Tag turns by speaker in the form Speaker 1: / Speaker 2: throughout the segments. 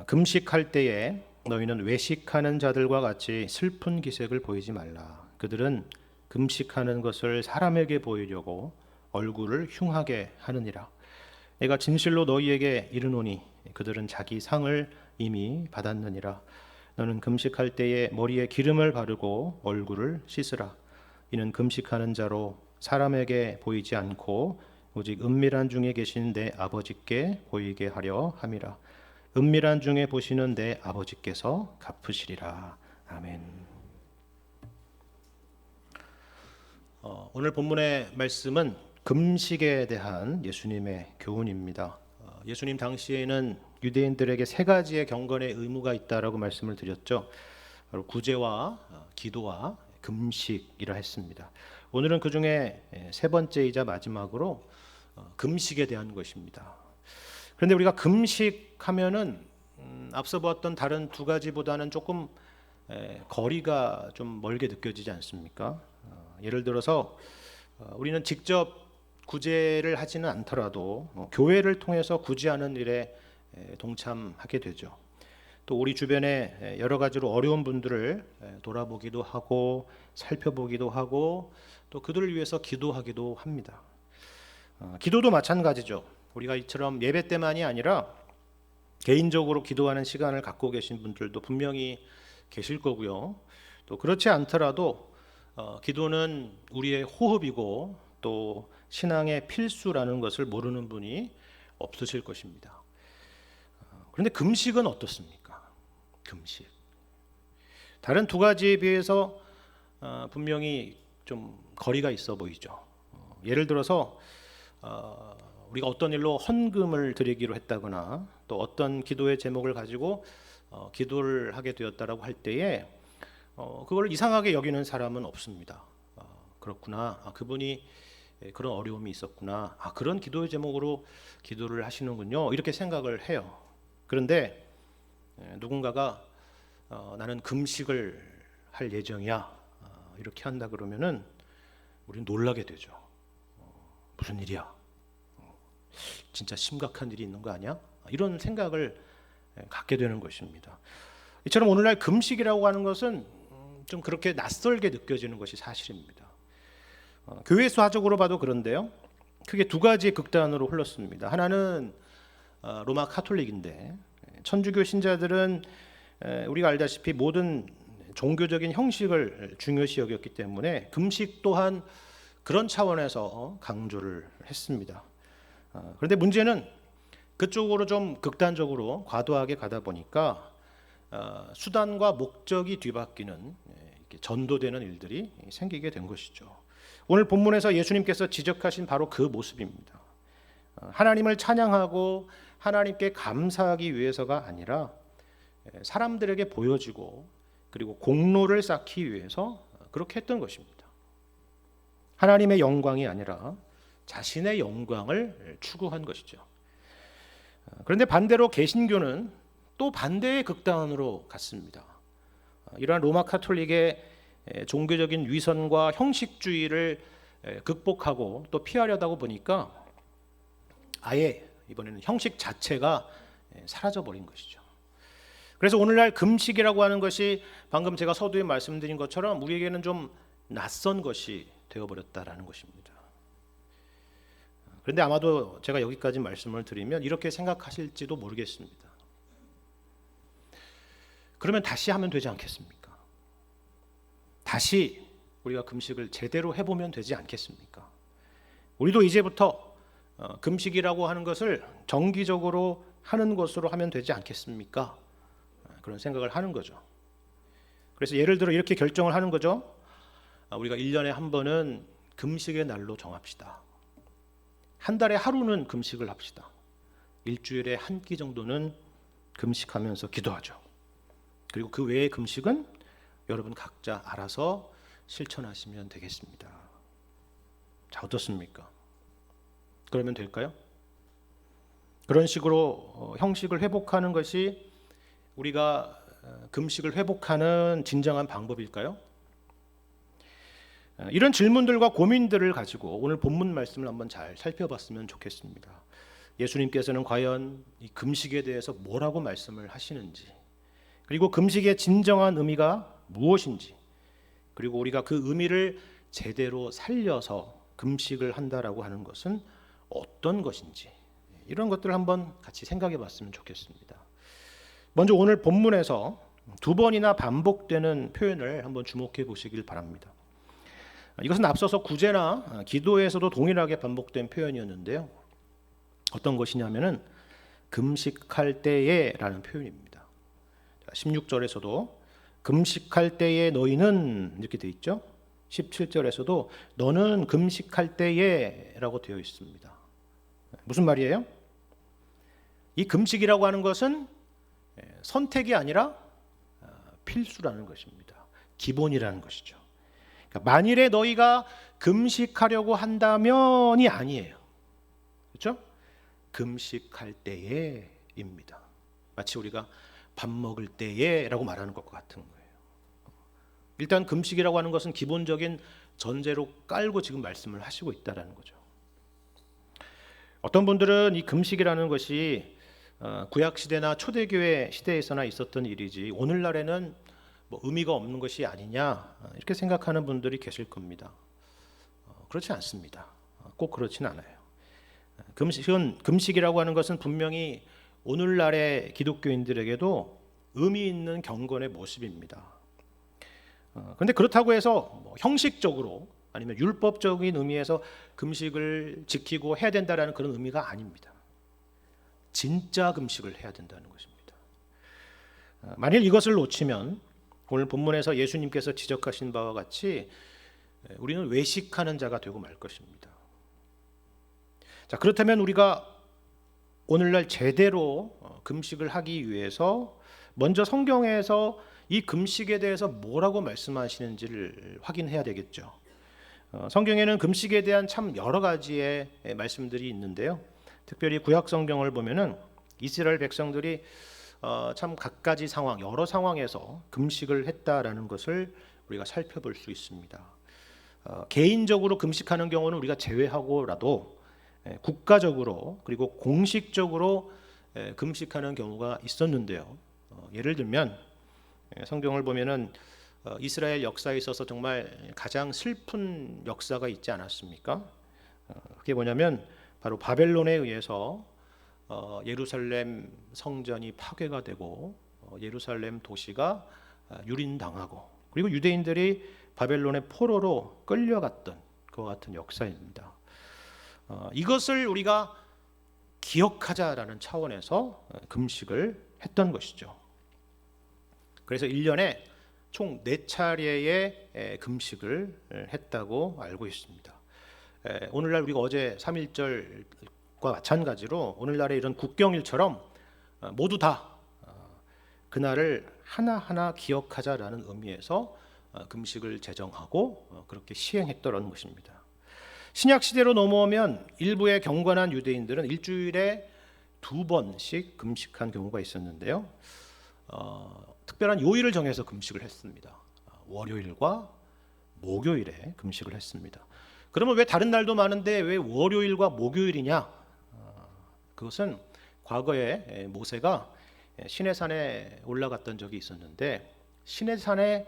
Speaker 1: 금식할 때에 너희는 외식하는 자들과 같이 슬픈 기색을 보이지 말라. 그들은 금식하는 것을 사람에게 보이려고 얼굴을 흉하게 하느니라. 내가 진실로 너희에게 이르노니 그들은 자기 상을 이미 받았느니라. 너는 금식할 때에 머리에 기름을 바르고 얼굴을 씻으라. 이는 금식하는 자로 사람에게 보이지 않고 오직 은밀한 중에 계신 내 아버지께 보이게 하려 함이라. 은밀한 중에 보시는 내 아버지께서 갚으시리라. 아멘. 오늘 본문의 말씀은 금식에 대한 예수님의 교훈입니다. 예수님 당시에는 유대인들에게 세 가지의 경건의 의무가 있다라고 말씀을 드렸죠. 바로 구제와 기도와 금식이라 했습니다. 오늘은 그 중에 세 번째이자 마지막으로 금식에 대한 것입니다. 그런데 우리가 금식하면은 앞서 보았던 다른 두 가지보다는 조금 거리가 좀 멀게 느껴지지 않습니까? 예를 들어서 우리는 직접 구제를 하지는 않더라도 교회를 통해서 구제하는 일에 동참하게 되죠. 또 우리 주변에 여러 가지로 어려운 분들을 돌아보기도 하고 살펴보기도 하고 또 그들을 위해서 기도하기도 합니다. 기도도 마찬가지죠. 우리가 이처럼 예배 때만이 아니라 개인적으로 기도하는 시간을 갖고 계신 분들도 분명히 계실 거고요. 또 그렇지 않더라도 기도는 우리의 호흡이고 또 신앙의 필수라는 것을 모르는 분이 없으실 것입니다. 그런데 금식은 어떻습니까? 금식. 다른 두 가지에 비해서 분명히 좀 거리가 있어 보이죠. 예를 들어서 우리가 어떤 일로 헌금을 드리기로 했다거나 또 어떤 기도의 제목을 가지고 기도를 하게 되었다라고 할 때에 그걸 이상하게 여기는 사람은 없습니다. 그렇구나. 그분이 그런 어려움이 있었구나. 그런 기도의 제목으로 기도를 하시는군요. 이렇게 생각을 해요. 그런데 누군가가 나는 금식을 할 예정이야. 이렇게 한다 그러면은 우리는 놀라게 되죠. 무슨 일이야? 진짜 심각한 일이 있는 거 아니야? 이런 생각을 갖게 되는 것입니다. 이처럼 오늘날 금식이라고 하는 것은 좀 그렇게 낯설게 느껴지는 것이 사실입니다. 교회 수화적으로 봐도 그런데요. 크게 두 가지 극단으로 흘렀습니다. 하나는 로마 카톨릭인데 천주교 신자들은 우리가 알다시피 모든 종교적인 형식을 중요시 여겼기 때문에 금식 또한 그런 차원에서 강조를 했습니다. 그런데 문제는 그쪽으로 좀 극단적으로 과도하게 가다 보니까 수단과 목적이 뒤바뀌는 전도되는 일들이 생기게 된 것이죠. 오늘 본문에서 예수님께서 지적하신 바로 그 모습입니다. 하나님을 찬양하고 하나님께 감사하기 위해서가 아니라 사람들에게 보여지고 그리고 공로를 쌓기 위해서 그렇게 했던 것입니다. 하나님의 영광이 아니라 자신의 영광을 추구한 것이죠. 그런데 반대로 개신교는 또 반대의 극단으로 갔습니다. 이러한 로마 카톨릭의 종교적인 위선과 형식주의를 극복하고 또 피하려다 보니까 아예 이번에는 형식 자체가 사라져버린 것이죠. 그래서 오늘날 금식이라고 하는 것이 방금 제가 서두에 말씀드린 것처럼 우리에게는 좀 낯선 것이 되어버렸다라는 것입니다. 그런데 아마도 제가 여기까지 말씀을 드리면 이렇게 생각하실지도 모르겠습니다. 그러면 다시 하면 되지 않겠습니까? 다시 우리가 금식을 제대로 해보면 되지 않겠습니까? 우리도 이제부터 금식이라고 하는 것을 정기적으로 하는 것으로 하면 되지 않겠습니까? 그런 생각을 하는 거죠. 그래서 예를 들어 이렇게 결정을 하는 거죠. 우리가 1년에 한 번은 금식의 날로 정합시다. 한 달에 하루는 금식을 합시다. 일주일에 한 끼 정도는 금식하면서 기도하죠. 그리고 그 외의 금식은 여러분 각자 알아서 실천하시면 되겠습니다. 자, 어떻습니까? 그러면 될까요? 그런 식으로 형식을 회복하는 것이 우리가 금식을 회복하는 진정한 방법일까요? 이런 질문들과 고민들을 가지고 오늘 본문 말씀을 한번 잘 살펴봤으면 좋겠습니다. 예수님께서는 과연 이 금식에 대해서 뭐라고 말씀을 하시는지, 그리고 금식의 진정한 의미가 무엇인지, 그리고 우리가 그 의미를 제대로 살려서 금식을 한다라고 하는 것은 어떤 것인지, 이런 것들을 한번 같이 생각해 봤으면 좋겠습니다. 먼저 오늘 본문에서 두 번이나 반복되는 표현을 한번 주목해 보시길 바랍니다. 이것은 앞서서 구제나 기도에서도 동일하게 반복된 표현이었는데요. 어떤 것이냐면은 금식할 때에라는 표현입니다. 16절에서도 금식할 때에 너희는 이렇게 되어 있죠. 17절에서도 너는 금식할 때에라고 되어 있습니다. 무슨 말이에요? 이 금식이라고 하는 것은 선택이 아니라 필수라는 것입니다. 기본이라는 것이죠. 그러니까 만일에 너희가 금식하려고 한다면이 아니에요. 그렇죠? 금식할 때에입니다. 마치 우리가 밥 먹을 때에라고 말하는 것과 같은 거예요. 일단 금식이라고 하는 것은 기본적인 전제로 깔고 지금 말씀을 하시고 있다라는 거죠. 어떤 분들은 이 금식이라는 것이 구약 시대나 초대교회 시대에서나 있었던 일이지 오늘날에는 뭐 의미가 없는 것이 아니냐 이렇게 생각하는 분들이 계실 겁니다. 그렇지 않습니다. 꼭 그렇진 않아요. 금식이라고 하는 것은 분명히 오늘날의 기독교인들에게도 의미 있는 경건의 모습입니다. 그런데 그렇다고 해서 뭐 형식적으로 아니면 율법적인 의미에서 금식을 지키고 해야 된다라는 그런 의미가 아닙니다. 진짜 금식을 해야 된다는 것입니다. 만일 이것을 놓치면 오늘 본문에서 예수님께서 지적하신 바와 같이 우리는 외식하는 자가 되고 말 것입니다. 자, 그렇다면 우리가 오늘날 제대로 금식을 하기 위해서 먼저 성경에서 이 금식에 대해서 뭐라고 말씀하시는지를 확인해야 되겠죠. 성경에는 금식에 대한 참 여러 가지의 말씀들이 있는데요. 특별히 구약 성경을 보면은 이스라엘 백성들이 참 각가지 상황, 여러 상황에서 금식을 했다라는 것을 우리가 살펴볼 수 있습니다. 개인적으로 금식하는 경우는 우리가 제외하고라도 국가적으로 그리고 공식적으로 금식하는 경우가 있었는데요. 예를 들면 성경을 보면은 이스라엘 역사에 있어서 정말 가장 슬픈 역사가 있지 않았습니까? 그게 뭐냐면 바로 바벨론에 의해서 예루살렘 성전이 파괴가 되고 예루살렘 도시가 유린당하고 그리고 유대인들이 바벨론의 포로로 끌려갔던 그와 같은 역사입니다. 이것을 우리가 기억하자라는 차원에서 금식을 했던 것이죠. 그래서 1년에 총 4차례의 금식을 했다고 알고 있습니다. 오늘날 우리가 어제 3.1절과 마찬가지로 오늘날의 이런 국경일처럼 모두 다 그날을 하나하나 기억하자라는 의미에서 금식을 제정하고 그렇게 시행했더라는 것입니다. 신약 시대로 넘어오면 일부의 경건한 유대인들은 일주일에 2번씩 금식한 경우가 있었는데요. 특별한 요일을 정해서 금식을 했습니다. 월요일과 목요일에 금식을 했습니다. 그러면 왜 다른 날도 많은데 왜 월요일과 목요일이냐? 그것은 과거에 모세가 시내산에 올라갔던 적이 있었는데 시내산에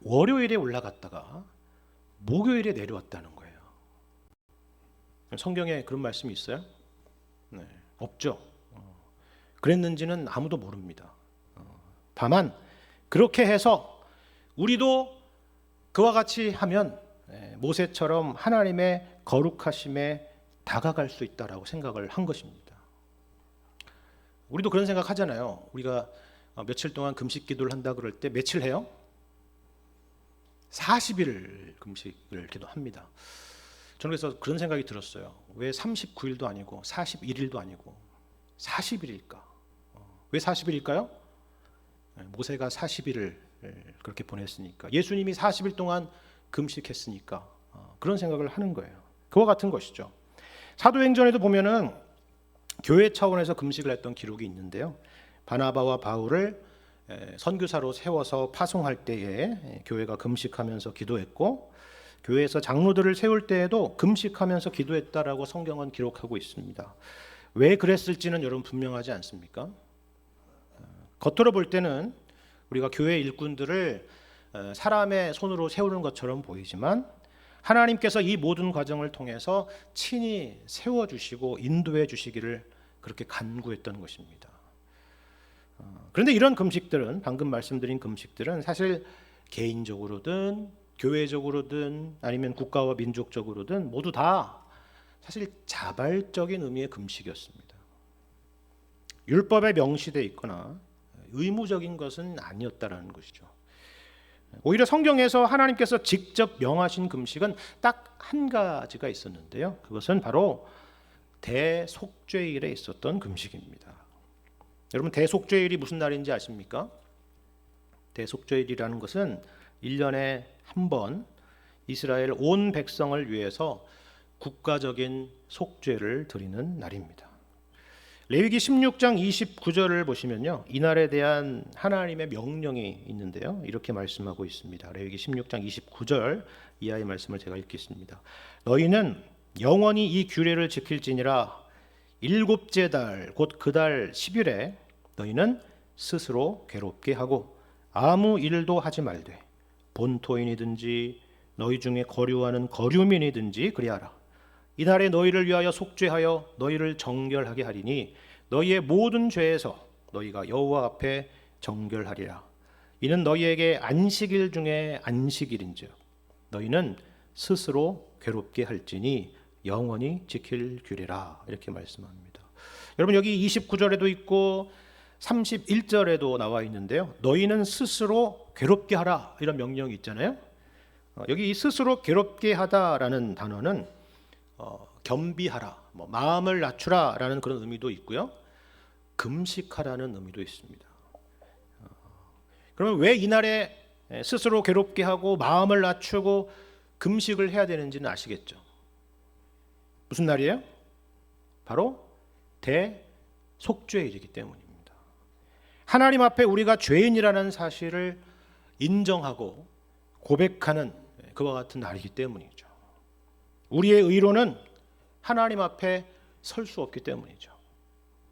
Speaker 1: 월요일에 올라갔다가 목요일에 내려왔다는 거예요. 성경에 그런 말씀이 있어요? 네, 없죠. 그랬는지는 아무도 모릅니다. 다만 그렇게 해서 우리도 그와 같이 하면 모세처럼 하나님의 거룩하심에 다가갈 수 있다라고 생각을 한 것입니다. 우리도 그런 생각 하잖아요. 우리가 며칠 동안 금식 기도를 한다 그럴 때 며칠 해요? 40일 금식을 기도합니다. 저는 그래서 그런 생각이 들었어요. 왜 39일도 아니고 41일도 아니고 40일일까? 왜 40일일까요? 모세가 40일을 그렇게 보냈으니까, 예수님이 40일 동안 금식했으니까 그런 생각을 하는 거예요. 그와 같은 것이죠. 사도행전에도 보면은 교회 차원에서 금식을 했던 기록이 있는데요. 바나바와 바울을 선교사로 세워서 파송할 때에 교회가 금식하면서 기도했고, 교회에서 장로들을 세울 때에도 금식하면서 기도했다라고 성경은 기록하고 있습니다. 왜 그랬을지는 여러분 분명하지 않습니까? 겉으로 볼 때는 우리가 교회 일꾼들을 사람의 손으로 세우는 것처럼 보이지만 하나님께서 이 모든 과정을 통해서 친히 세워주시고 인도해 주시기를 그렇게 간구했던 것입니다. 그런데 이런 금식들은, 방금 말씀드린 금식들은 사실 개인적으로든 교회적으로든 아니면 국가와 민족적으로든 모두 다 사실 자발적인 의미의 금식이었습니다. 율법에 명시되어 있거나 의무적인 것은 아니었다라는 것이죠. 오히려 성경에서 하나님께서 직접 명하신 금식은 딱 한 가지가 있었는데요. 그것은 바로 대속죄일에 있었던 금식입니다. 여러분, 대속죄일이 무슨 날인지 아십니까? 대속죄일이라는 것은 1년에 한 번 이스라엘 온 백성을 위해서 국가적인 속죄를 드리는 날입니다. 레위기 16장 29절을 보시면요, 이날에 대한 하나님의 명령이 있는데요, 이렇게 말씀하고 있습니다. 레위기 16장 29절 이하의 말씀을 제가 읽겠습니다. 너희는 영원히 이 규례를 지킬지니라. 일곱째 달 곧 그 달 10일에 너희는 스스로 괴롭게 하고 아무 일도 하지 말되 본토인이든지 너희 중에 거류하는 거류민이든지 그리하라. 이날에 너희를 위하여 속죄하여 너희를 정결하게 하리니 너희의 모든 죄에서 너희가 여호와 앞에 정결하리라. 이는 너희에게 안식일 중에 안식일인즉 너희는 스스로 괴롭게 할지니 영원히 지킬 규례라. 이렇게 말씀합니다. 여러분, 여기 29절에도 있고 31절에도 나와 있는데요, 너희는 스스로 괴롭게 하라, 이런 명령이 있잖아요. 여기 이 스스로 괴롭게 하다라는 단어는 겸비하라, 마음을 낮추라라는 그런 의미도 있고요, 금식하라는 의미도 있습니다. 그러면 왜 이날에 스스로 괴롭게 하고 마음을 낮추고 금식을 해야 되는지는 아시겠죠? 무슨 날이에요? 바로 대속죄일이기 때문입니다. 하나님 앞에 우리가 죄인이라는 사실을 인정하고 고백하는 그와 같은 날이기 때문이죠. 우리의 의로는 하나님 앞에 설 수 없기 때문이죠.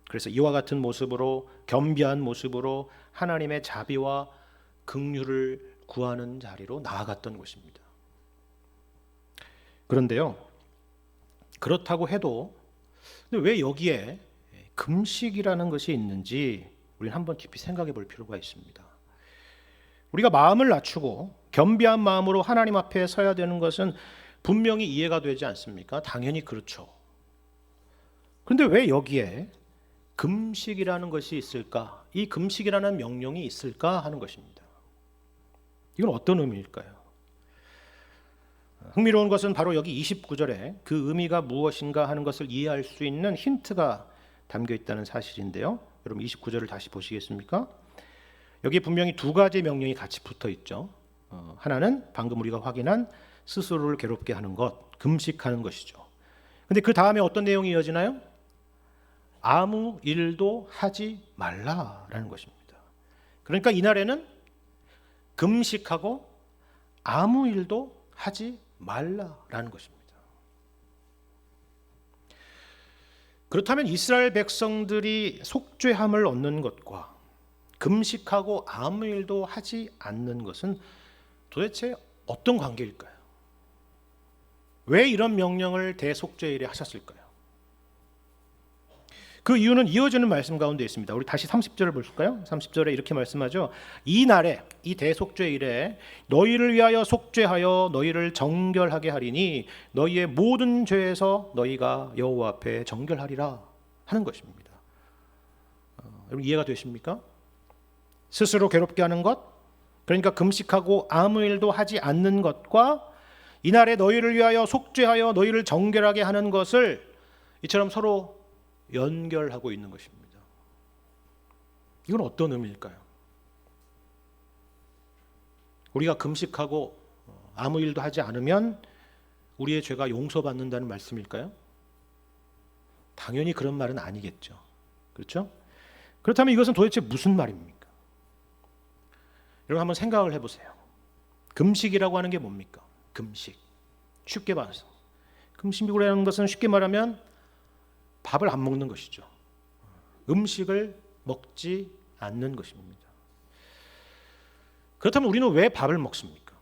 Speaker 1: 그래서 이와 같은 모습으로, 겸비한 모습으로 하나님의 자비와 긍휼을 구하는 자리로 나아갔던 것입니다. 그런데요, 그렇다고 해도 왜 여기에 금식이라는 것이 있는지 우리는 한번 깊이 생각해 볼 필요가 있습니다. 우리가 마음을 낮추고 겸비한 마음으로 하나님 앞에 서야 되는 것은 분명히 이해가 되지 않습니까? 당연히 그렇죠. 그런데 왜 여기에 금식이라는 것이 있을까? 이 금식이라는 명령이 있을까 하는 것입니다. 이건 어떤 의미일까요? 흥미로운 것은 바로 여기 29절에 그 의미가 무엇인가 하는 것을 이해할 수 있는 힌트가 담겨 있다는 사실인데요. 여러분, 29절을 다시 보시겠습니까? 여기 분명히 두 가지 명령이 같이 붙어 있죠. 하나는 방금 우리가 확인한 스스로를 괴롭게 하는 것, 금식하는 것이죠. 근데 그 다음에 어떤 내용이 이어지나요? 아무 일도 하지 말라라는 것입니다. 그러니까 이날에는 금식하고 아무 일도 하지 말라라는 것입니다. 그렇다면 이스라엘 백성들이 속죄함을 얻는 것과 금식하고 아무 일도 하지 않는 것은 도대체 어떤 관계일까요? 왜 이런 명령을 대속죄일에 하셨을까요? 그 이유는 이어지는 말씀 가운데 있습니다. 우리 다시 30절을 볼까요? 30절에 이렇게 말씀하죠. 이 날에, 이 대속죄일에 너희를 위하여 속죄하여 너희를 정결하게 하리니 너희의 모든 죄에서 너희가 여호와 앞에 정결하리라 하는 것입니다. 여러분, 이해가 되십니까? 스스로 괴롭게 하는 것, 그러니까 금식하고 아무 일도 하지 않는 것과 이날에 너희를 위하여 속죄하여 너희를 정결하게 하는 것을 이처럼 서로 연결하고 있는 것입니다. 이건 어떤 의미일까요? 우리가 금식하고 아무 일도 하지 않으면 우리의 죄가 용서받는다는 말씀일까요? 당연히 그런 말은 아니겠죠. 그렇죠? 그렇다면 이것은 도대체 무슨 말입니까? 여러분, 한번 생각을 해보세요. 금식이라고 하는 게 뭡니까? 금식. 쉽게 말해서 금식이라는 것은 쉽게 말하면 밥을 안 먹는 것이죠. 음식을 먹지 않는 것입니다. 그렇다면 우리는 왜 밥을 먹습니까?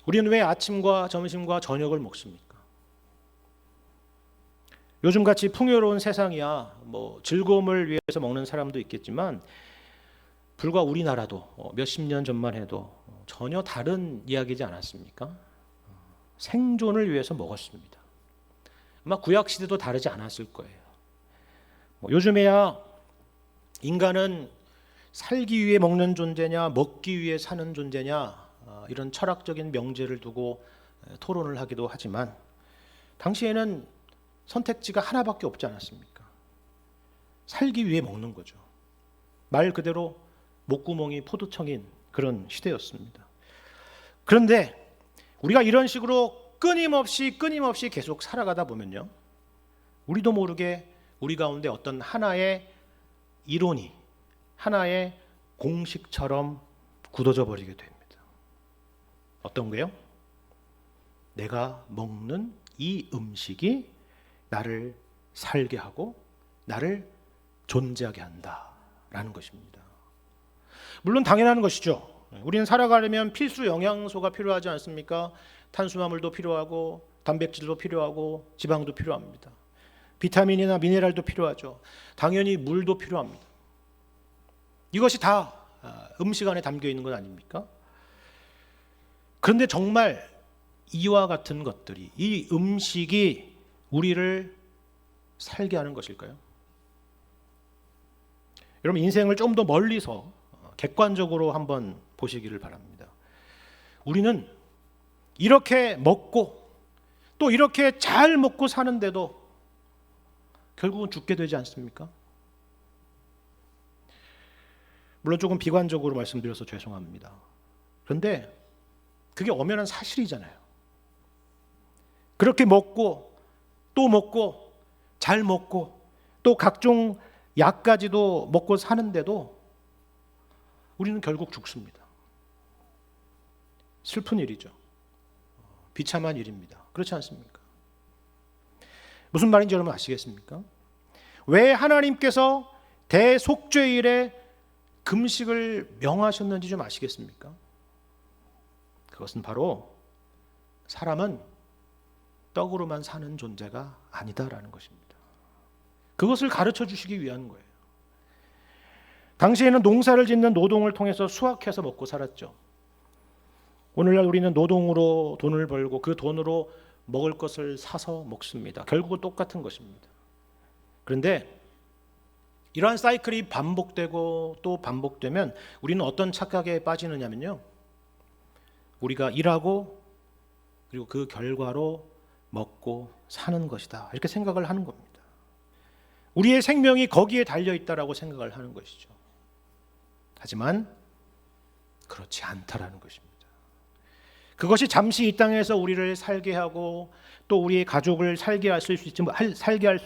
Speaker 1: 우리는 왜 아침과 점심과 저녁을 먹습니까? 요즘같이 풍요로운 세상이야 즐거움을 위해서 먹는 사람도 있겠지만 불과 우리나라도 몇십 년 전만 해도 전혀 다른 이야기지 않았습니까? 생존을 위해서 먹었습니다. 아마 구약시대도 다르지 않았을 거예요. 요즘에야 인간은 살기 위해 먹는 존재냐 먹기 위해 사는 존재냐 이런 철학적인 명제를 두고 토론을 하기도 하지만 당시에는 선택지가 하나밖에 없지 않았습니까? 살기 위해 먹는 거죠. 말 그대로 목구멍이 포도청인 그런 시대였습니다. 그런데 우리가 이런 식으로 끊임없이 계속 살아가다 보면요, 우리도 모르게 우리 가운데 어떤 하나의 이론이 하나의 공식처럼 굳어져 버리게 됩니다. 어떤 거요? 내가 먹는 이 음식이 나를 살게 하고 나를 존재하게 한다라는 것입니다. 물론 당연한 것이죠. 우리는 살아가려면 필수 영양소가 필요하지 않습니까? 탄수화물도 필요하고 단백질도 필요하고 지방도 필요합니다. 비타민이나 미네랄도 필요하죠. 당연히 물도 필요합니다. 이것이 다 음식 안에 담겨 있는 건 아닙니까? 그런데 정말 이와 같은 것들이, 이 음식이 우리를 살게 하는 것일까요? 여러분, 인생을 좀 더 멀리서 객관적으로 한번 보시기를 바랍니다. 우리는 이렇게 먹고 또 이렇게 잘 먹고 사는데도 결국은 죽게 되지 않습니까? 물론 조금 비관적으로 말씀드려서 죄송합니다. 그런데 그게 엄연한 사실이잖아요. 그렇게 먹고 또 먹고 잘 먹고 또 각종 약까지도 먹고 사는데도 우리는 결국 죽습니다. 슬픈 일이죠. 비참한 일입니다. 그렇지 않습니까? 무슨 말인지 여러분 아시겠습니까? 왜 하나님께서 대속죄일에 금식을 명하셨는지 좀 아시겠습니까? 그것은 바로 사람은 떡으로만 사는 존재가 아니다라는 것입니다. 그것을 가르쳐 주시기 위한 거예요. 당시에는 농사를 짓는 노동을 통해서 수확해서 먹고 살았죠. 오늘날 우리는 노동으로 돈을 벌고 그 돈으로 먹을 것을 사서 먹습니다. 결국은 똑같은 것입니다. 그런데 이러한 사이클이 반복되고 또 반복되면 우리는 어떤 착각에 빠지느냐면요, 우리가 일하고 그리고 그 결과로 먹고 사는 것이다, 이렇게 생각을 하는 겁니다. 우리의 생명이 거기에 달려있다라고 생각을 하는 것이죠. 하지만 그렇지 않다라는 것입니다. 그것이 잠시 이 땅에서 우리를 살게 하고 또 우리의 가족을 살게 할 수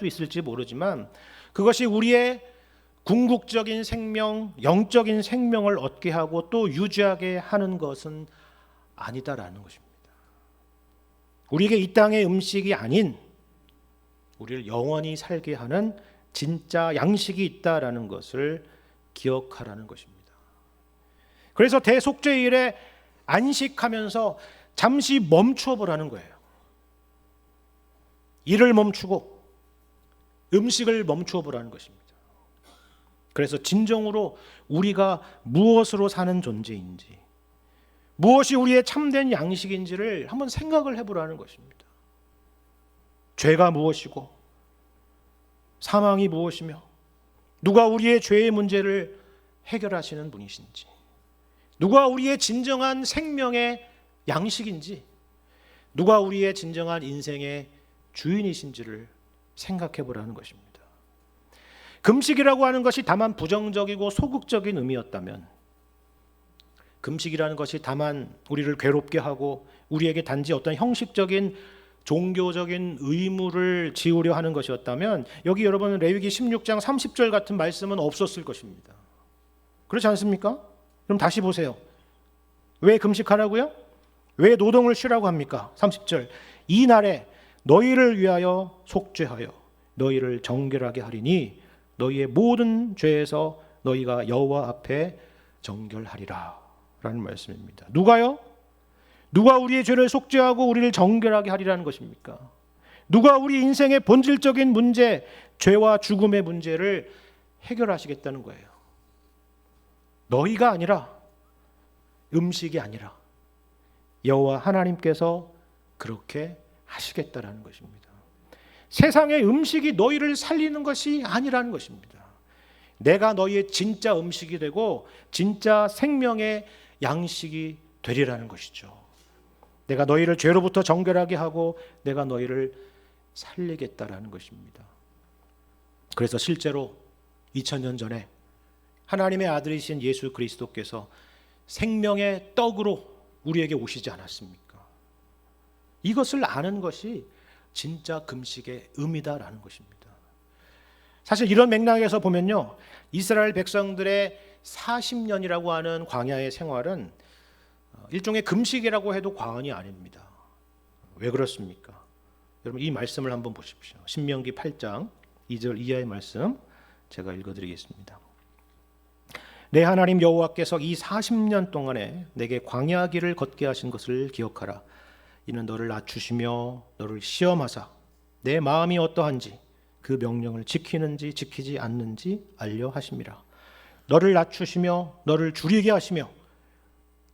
Speaker 1: 있을지 모르지만 그것이 우리의 궁극적인 생명, 영적인 생명을 얻게 하고 또 유지하게 하는 것은 아니다라는 것입니다. 우리에게 이 땅의 음식이 아닌 우리를 영원히 살게 하는 진짜 양식이 있다라는 것을 기억하라는 것입니다. 그래서 대속죄일에 안식하면서 잠시 멈추어 보라는 거예요. 일을 멈추고 음식을 멈추어 보라는 것입니다. 그래서 진정으로 우리가 무엇으로 사는 존재인지, 무엇이 우리의 참된 양식인지를 한번 생각을 해보라는 것입니다. 죄가 무엇이고 사망이 무엇이며 누가 우리의 죄의 문제를 해결하시는 분이신지, 누가 우리의 진정한 생명의 양식인지, 누가 우리의 진정한 인생의 주인이신지를 생각해 보라는 것입니다. 금식이라고 하는 것이 다만 부정적이고 소극적인 의미였다면, 금식이라는 것이 다만 우리를 괴롭게 하고 우리에게 단지 어떤 형식적인 종교적인 의무를 지우려 하는 것이었다면 여기 여러분 레위기 16장 30절 같은 말씀은 없었을 것입니다. 그렇지 않습니까? 그럼 다시 보세요. 왜 금식하라고요? 왜 노동을 쉬라고 합니까? 30절, 이 날에 너희를 위하여 속죄하여 너희를 정결하게 하리니 너희의 모든 죄에서 너희가 여호와 앞에 정결하리라 라는 말씀입니다. 누가요? 누가 우리의 죄를 속죄하고 우리를 정결하게 하리라는 것입니까? 누가 우리 인생의 본질적인 문제, 죄와 죽음의 문제를 해결하시겠다는 거예요? 너희가 아니라, 음식이 아니라 여호와 하나님께서 그렇게 하시겠다라는 것입니다. 세상의 음식이 너희를 살리는 것이 아니라는 것입니다. 내가 너희의 진짜 음식이 되고 진짜 생명의 양식이 되리라는 것이죠. 내가 너희를 죄로부터 정결하게 하고 내가 너희를 살리겠다라는 것입니다. 그래서 실제로 2000년 전에 하나님의 아들이신 예수 그리스도께서 생명의 떡으로 우리에게 오시지 않았습니까? 이것을 아는 것이 진짜 금식의 의미다라는 것입니다. 사실 이런 맥락에서 보면요, 이스라엘 백성들의 40년이라고 하는 광야의 생활은 일종의 금식이라고 해도 과언이 아닙니다. 왜 그렇습니까? 여러분 이 말씀을 한번 보십시오. 신명기 8장 2절 이하의 말씀 제가 읽어드리겠습니다. 내 하나님 여호와께서 이 40년 동안에 내게 광야 길을 걷게 하신 것을 기억하라. 이는 너를 낮추시며 너를 시험하사 내 마음이 어떠한지 그 명령을 지키는지 지키지 않는지 알려 하심이라. 너를 낮추시며 너를 줄이게 하시며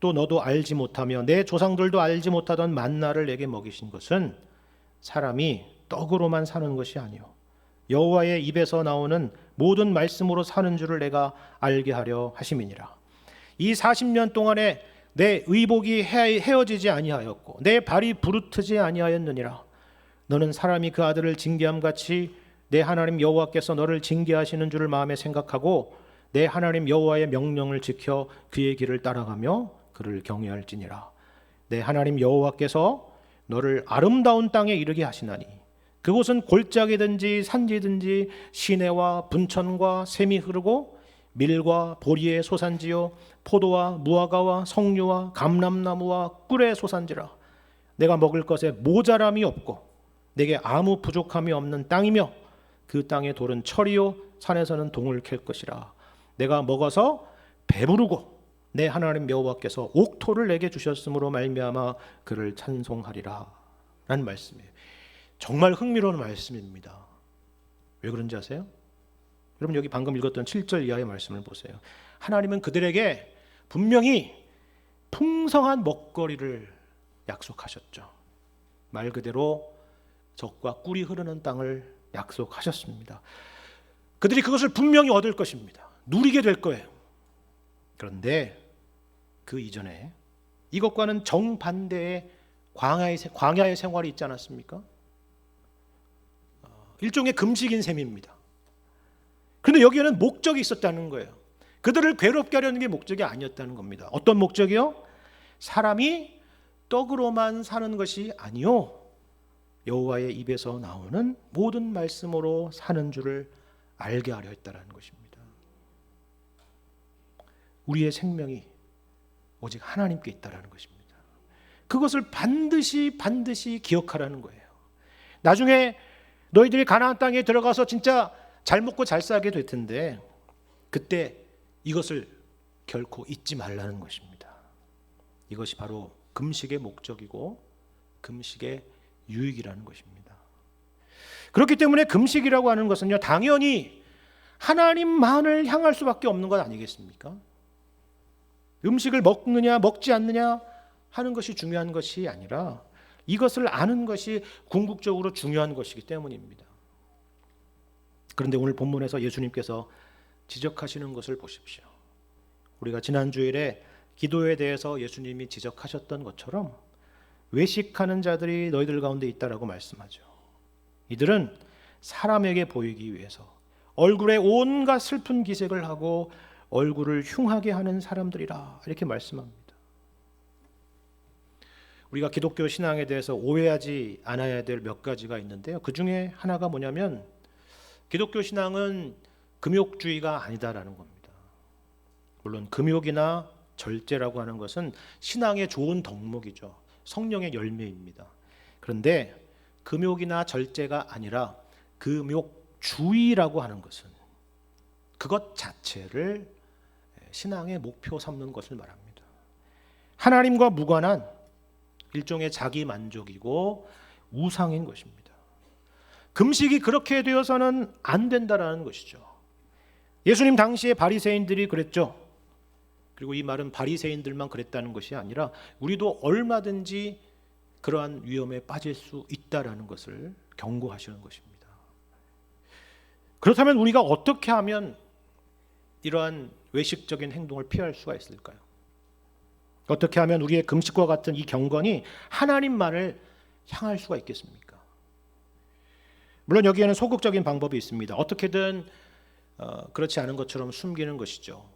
Speaker 1: 또 너도 알지 못하며 내 조상들도 알지 못하던 만나를 내게 먹이신 것은 사람이 떡으로만 사는 것이 아니요 여호와의 입에서 나오는 모든 말씀으로 사는 줄을 내가 알게 하려 하심이니라. 이 40년 동안에 내 의복이 헤어지지 아니하였고 내 발이 부르트지 아니하였느니라. 너는 사람이 그 아들을 징계함 같이 내 하나님 여호와께서 너를 징계하시는 줄을 마음에 생각하고 내 하나님 여호와의 명령을 지켜 그의 길을 따라가며 그를 경외할지니라. 내 하나님 여호와께서 너를 아름다운 땅에 이르게 하시나니 그곳은 골짜기든지 산지든지 시내와 분천과 샘이 흐르고 밀과 보리의 소산지요 포도와 무화과와 석류와 감람나무와 꿀의 소산지라. 내가 먹을 것에 모자람이 없고 내게 아무 부족함이 없는 땅이며 그 땅의 돌은 철이요 산에서는 동을 캘 것이라. 내가 먹어서 배부르고 내 하나님 여호와께서 옥토를 내게 주셨으므로 말미암아 그를 찬송하리라 라는 말씀이에요. 정말 흥미로운 말씀입니다. 왜 그런지 아세요? 여러분 여기 방금 읽었던 7절 이하의 말씀을 보세요. 하나님은 그들에게 분명히 풍성한 먹거리를 약속하셨죠. 말 그대로 젖과 꿀이 흐르는 땅을 약속하셨습니다. 그들이 그것을 분명히 얻을 것입니다. 누리게 될 거예요. 그런데 그 이전에 이것과는 정반대의 광야의 생활이 있지 않았습니까? 일종의 금식인 셈입니다. 그런데 여기에는 목적이 있었다는 거예요. 그들을 괴롭게 하려는 게 목적이 아니었다는 겁니다. 어떤 목적이요? 사람이 떡으로만 사는 것이 아니요 여호와의 입에서 나오는 모든 말씀으로 사는 줄을 알게 하려 했다는 것입니다. 우리의 생명이 오직 하나님께 있다는 것입니다. 그것을 반드시 기억하라는 거예요. 나중에 너희들이 가나안 땅에 들어가서 진짜 잘 먹고 잘 살게 될 텐데 그때 이것을 결코 잊지 말라는 것입니다. 이것이 바로 금식의 목적이고 금식의 유익이라는 것입니다. 그렇기 때문에 금식이라고 하는 것은요, 당연히 하나님만을 향할 수밖에 없는 것 아니겠습니까? 음식을 먹느냐 먹지 않느냐 하는 것이 중요한 것이 아니라 이것을 아는 것이 궁극적으로 중요한 것이기 때문입니다. 그런데 오늘 본문에서 예수님께서 지적하시는 것을 보십시오. 우리가 지난 주일에 기도에 대해서 예수님이 지적하셨던 것처럼 외식하는 자들이 너희들 가운데 있다라고 말씀하죠. 이들은 사람에게 보이기 위해서 얼굴에 온갖 슬픈 기색을 하고 얼굴을 흉하게 하는 사람들이라 이렇게 말씀합니다. 우리가 기독교 신앙에 대해서 오해하지 않아야 될 몇 가지가 있는데요. 그 중에 하나가 뭐냐면 기독교 신앙은 금욕주의가 아니다라는 겁니다. 물론 금욕이나 절제라고 하는 것은 신앙의 좋은 덕목이죠. 성령의 열매입니다. 그런데 금욕이나 절제가 아니라 금욕주의라고 하는 것은 그것 자체를 신앙의 목표 삼는 것을 말합니다. 하나님과 무관한 일종의 자기 만족이고 우상인 것입니다. 금식이 그렇게 되어서는 안 된다라는 것이죠. 예수님 당시에 바리새인들이 그랬죠. 그리고 이 말은 바리새인들만 그랬다는 것이 아니라 우리도 얼마든지 그러한 위험에 빠질 수 있다라는 것을 경고하시는 것입니다. 그렇다면 우리가 어떻게 하면 이러한 외식적인 행동을 피할 수가 있을까요? 어떻게 하면 우리의 금식과 같은 이 경건이 하나님만을 향할 수가 있겠습니까? 물론 여기에는 소극적인 방법이 있습니다. 어떻게든 그렇지 않은 것처럼 숨기는 것이죠.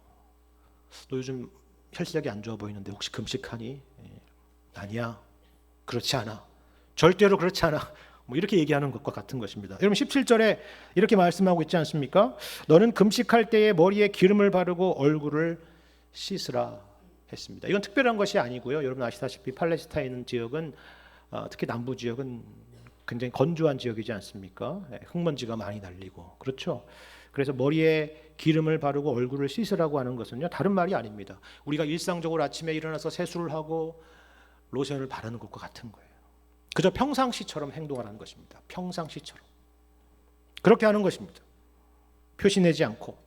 Speaker 1: 너 요즘 혈색이 안 좋아 보이는데 혹시 금식하니? 아니야. 그렇지 않아. 절대로 그렇지 않아. 뭐 이렇게 얘기하는 것과 같은 것입니다. 여러분 17절에 이렇게 말씀하고 있지 않습니까? 너는 금식할 때에 머리에 기름을 바르고 얼굴을 씻으라 했습니다. 이건 특별한 것이 아니고요. 여러분 아시다시피 팔레스타인 지역은 특히 남부 지역은 굉장히 건조한 지역이지 않습니까? 흙먼지가 많이 날리고 그렇죠. 그래서 머리에 기름을 바르고 얼굴을 씻으라고 하는 것은요 다른 말이 아닙니다. 우리가 일상적으로 아침에 일어나서 세수를 하고 로션을 바르는 것과 같은 거예요. 그저 평상시처럼 행동하라는 것입니다. 평상시처럼 그렇게 하는 것입니다. 표시내지 않고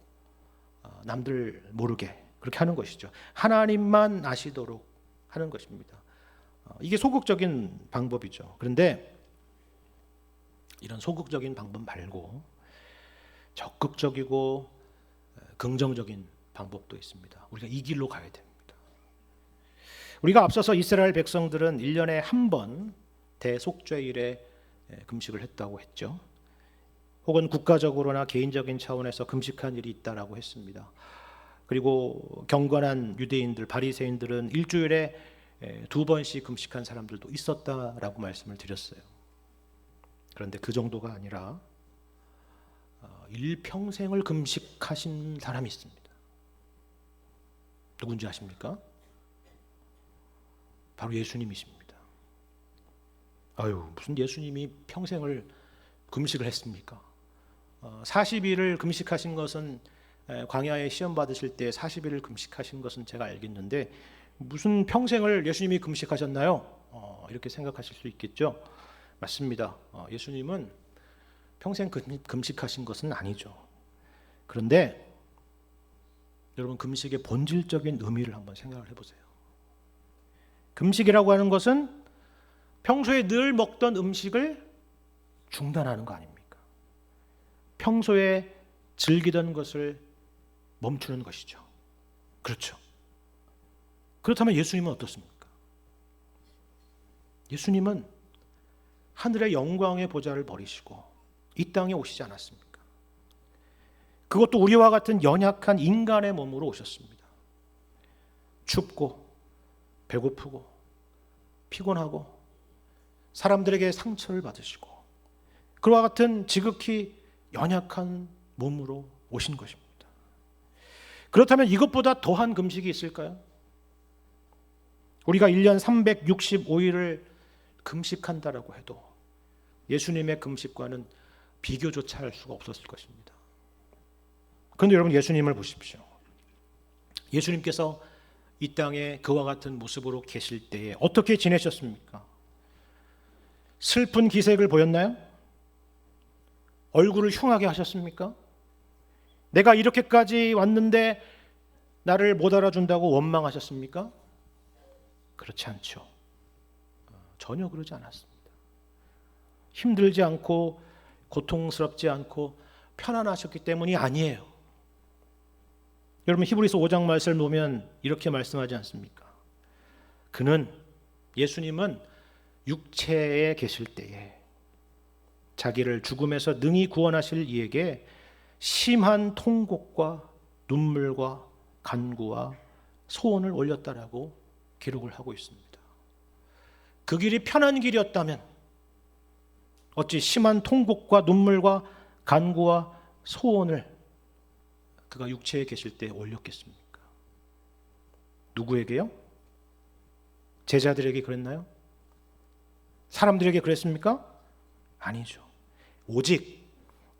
Speaker 1: 남들 모르게 그렇게 하는 것이죠. 하나님만 아시도록 하는 것입니다. 이게 소극적인 방법이죠. 그런데 이런 소극적인 방법 말고 적극적이고 긍정적인 방법도 있습니다. 우리가 이 길로 가야 됩니다. 우리가 앞서서 이스라엘 백성들은 1년에 한 번 대속죄일에 금식을 했다고 했죠. 혹은 국가적으로나 개인적인 차원에서 금식한 일이 있다라고 했습니다. 그리고 경건한 유대인들, 바리새인들은 일주일에 2번씩 금식한 사람들도 있었다라고 말씀을 드렸어요. 그런데 그 정도가 아니라 일평생을 금식하신 사람이 있습니다. 누군지 아십니까? 바로 예수님이십니다. 아유, 무슨 예수님이 평생을 금식을 했습니까? 40일을 금식하신 것은 광야에 시험 받으실 때 40일을 금식하신 것은 제가 알겠는데 무슨 평생을 예수님이 금식하셨나요? 이렇게 생각하실 수 있겠죠. 맞습니다. 예수님은 평생 금식하신 것은 아니죠. 그런데 여러분 금식의 본질적인 의미를 한번 생각을 해보세요. 금식이라고 하는 것은 평소에 늘 먹던 음식을 중단하는 거 아닙니까? 평소에 즐기던 것을 멈추는 것이죠. 그렇죠. 그렇다면 예수님은 어떻습니까? 예수님은 하늘의 영광의 보좌를 버리시고 이 땅에 오시지 않았습니까? 그것도 우리와 같은 연약한 인간의 몸으로 오셨습니다. 춥고 배고프고 피곤하고 사람들에게 상처를 받으시고 그와 같은 지극히 연약한 몸으로 오신 것입니다. 그렇다면 이것보다 더한 금식이 있을까요? 우리가 1년 365일을 금식한다라고 해도 예수님의 금식과는 비교조차 할 수가 없었을 것입니다. 그런데 여러분 예수님을 보십시오. 예수님께서 이 땅에 그와 같은 모습으로 계실 때에 어떻게 지내셨습니까? 슬픈 기색을 보였나요? 얼굴을 흉하게 하셨습니까? 내가 이렇게까지 왔는데 나를 못 알아준다고 원망하셨습니까? 그렇지 않죠. 전혀 그러지 않았습니다. 힘들지 않고 고통스럽지 않고 편안하셨기 때문이 아니에요. 여러분 히브리서 5장 말씀을 보면 이렇게 말씀하지 않습니까? 예수님은 육체에 계실 때에 자기를 죽음에서 능히 구원하실 이에게 심한 통곡과 눈물과 간구와 소원을 올렸다라고 기록을 하고 있습니다. 그 길이 편한 길이었다면 어찌 심한 통곡과 눈물과 간구와 소원을 그가 육체에 계실 때 올렸겠습니까? 누구에게요? 제자들에게 그랬나요? 사람들에게 그랬습니까? 아니죠. 오직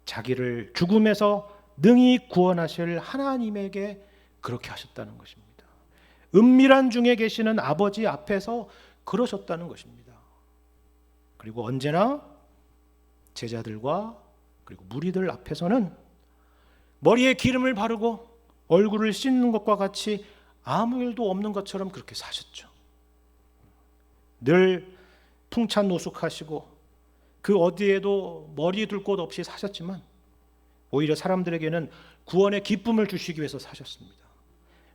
Speaker 1: 자기를 죽음에서 능히 구원하실 하나님에게 그렇게 하셨다는 것입니다. 은밀한 중에 계시는 아버지 앞에서 그러셨다는 것입니다. 그리고 언제나 제자들과 그리고 무리들 앞에서는 머리에 기름을 바르고 얼굴을 씻는 것과 같이 아무 일도 없는 것처럼 그렇게 사셨죠. 늘 풍찬노숙하시고 그 어디에도 머리 둘 곳 없이 사셨지만 오히려 사람들에게는 구원의 기쁨을 주시기 위해서 사셨습니다.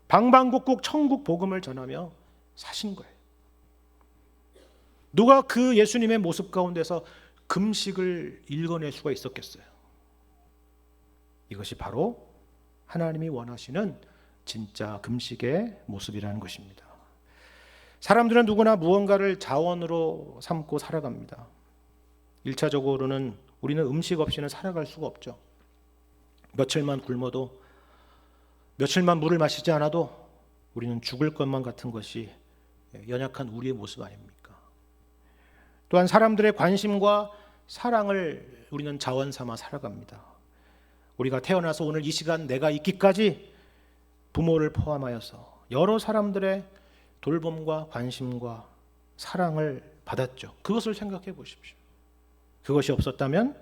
Speaker 1: 방방곡곡 천국 복음을 전하며 사신 거예요. 누가 그 예수님의 모습 가운데서 금식을 읽어낼 수가 있었겠어요? 이것이 바로 하나님이 원하시는 진짜 금식의 모습이라는 것입니다. 사람들은 누구나 무언가를 자원으로 삼고 살아갑니다. 1차적으로는 우리는 음식 없이는 살아갈 수가 없죠. 며칠만 굶어도, 며칠만 물을 마시지 않아도 우리는 죽을 것만 같은 것이 연약한 우리의 모습 아닙니까? 또한 사람들의 관심과 사랑을 우리는 자원 삼아 살아갑니다. 우리가 태어나서 오늘 이 시간 내가 있기까지 부모를 포함하여서 여러 사람들의 돌봄과 관심과 사랑을 받았죠. 그것을 생각해 보십시오. 그것이 없었다면,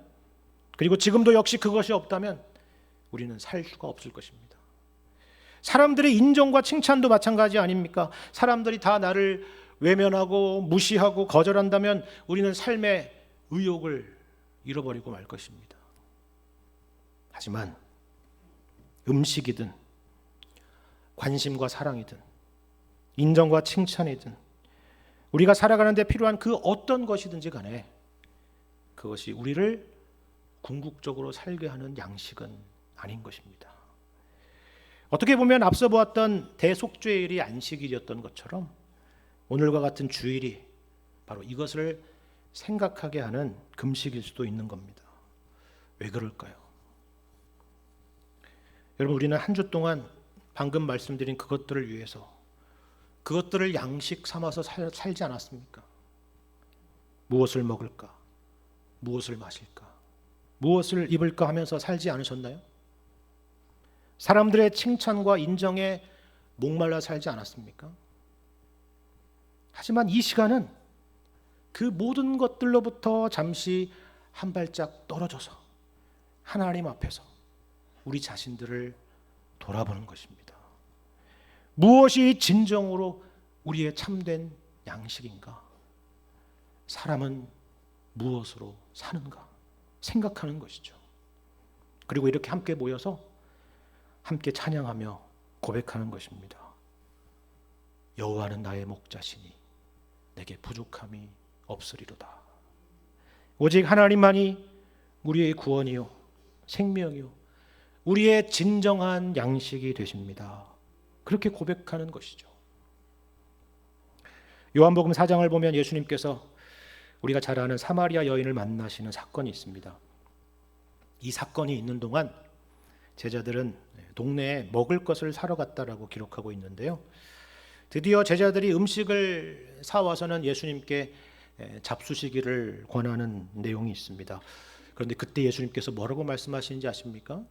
Speaker 1: 그리고 지금도 역시 그것이 없다면 우리는 살 수가 없을 것입니다. 사람들의 인정과 칭찬도 마찬가지 아닙니까? 사람들이 다 나를 외면하고 무시하고 거절한다면 우리는 삶의 의욕을 잃어버리고 말 것입니다. 하지만 음식이든 관심과 사랑이든 인정과 칭찬이든 우리가 살아가는 데 필요한 그 어떤 것이든지 간에 그것이 우리를 궁극적으로 살게 하는 양식은 아닌 것입니다. 어떻게 보면 앞서 보았던 대속죄일이 안식일이었던 것처럼 오늘과 같은 주일이 바로 이것을 생각하게 하는 금식일 수도 있는 겁니다. 왜 그럴까요? 여러분, 우리는 한 주 동안 방금 말씀드린 그것들을 위해서 그것들을 양식 삼아서 살지 않았습니까? 무엇을 먹을까? 무엇을 마실까? 무엇을 입을까 하면서 살지 않으셨나요? 사람들의 칭찬과 인정에 목말라 살지 않았습니까? 하지만 이 시간은 그 모든 것들로부터 잠시 한 발짝 떨어져서 하나님 앞에서 우리 자신들을 돌아보는 것입니다. 무엇이 진정으로 우리의 참된 양식인가? 사람은 무엇으로 사는가? 생각하는 것이죠. 그리고 이렇게 함께 모여서 함께 찬양하며 고백하는 것입니다. 여호와는 나의 목자시니 내게 부족함이 없으리로다. 오직 하나님만이 우리의 구원이요 생명이요 우리의 진정한 양식이 되십니다. 그렇게 고백하는 것이죠. 요한복음 4장을 보면 예수님께서 우리가 잘 아는 사마리아 여인을 만나시는 사건이 있습니다. 이 사건이 있는 동안 제자들은 동네에 먹을 것을 사러 갔다라고 기록하고 있는데요. 드디어 제자들이 음식을 사와서는 예수님께 잡수시기를 권하는 내용이 있습니다. 그런데 그때 예수님께서 뭐라고 말씀하시는지 아십니까?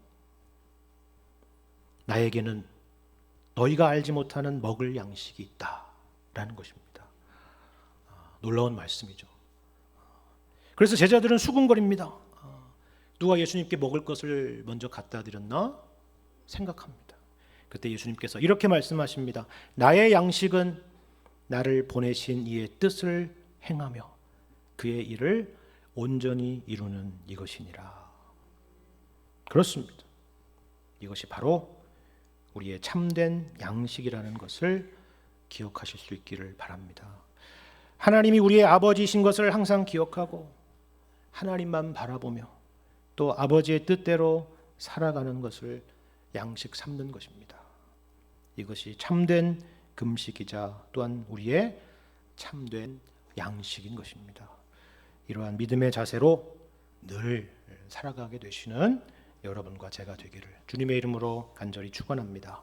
Speaker 1: 나에게는 너희가 알지 못하는 먹을 양식이 있다라는 것입니다. 놀라운 말씀이죠. 그래서 제자들은 수군거립니다. 누가 예수님께 먹을 것을 먼저 갖다 드렸나 생각합니다. 그때 예수님께서 이렇게 말씀하십니다. 나의 양식은 나를 보내신 이의 뜻을 행하며 그의 일을 온전히 이루는 이것이니라. 그렇습니다. 이것이 바로 우리의 참된 양식이라는 것을 기억하실 수 있기를 바랍니다. 하나님이 우리의 아버지이신 것을 항상 기억하고 하나님만 바라보며 또 아버지의 뜻대로 살아가는 것을 양식 삼는 것입니다. 이것이 참된 금식이자 또한 우리의 참된 양식인 것입니다. 이러한 믿음의 자세로 늘 살아가게 되시는 여러분과 제가 되기를 주님의 이름으로 간절히 축원합니다.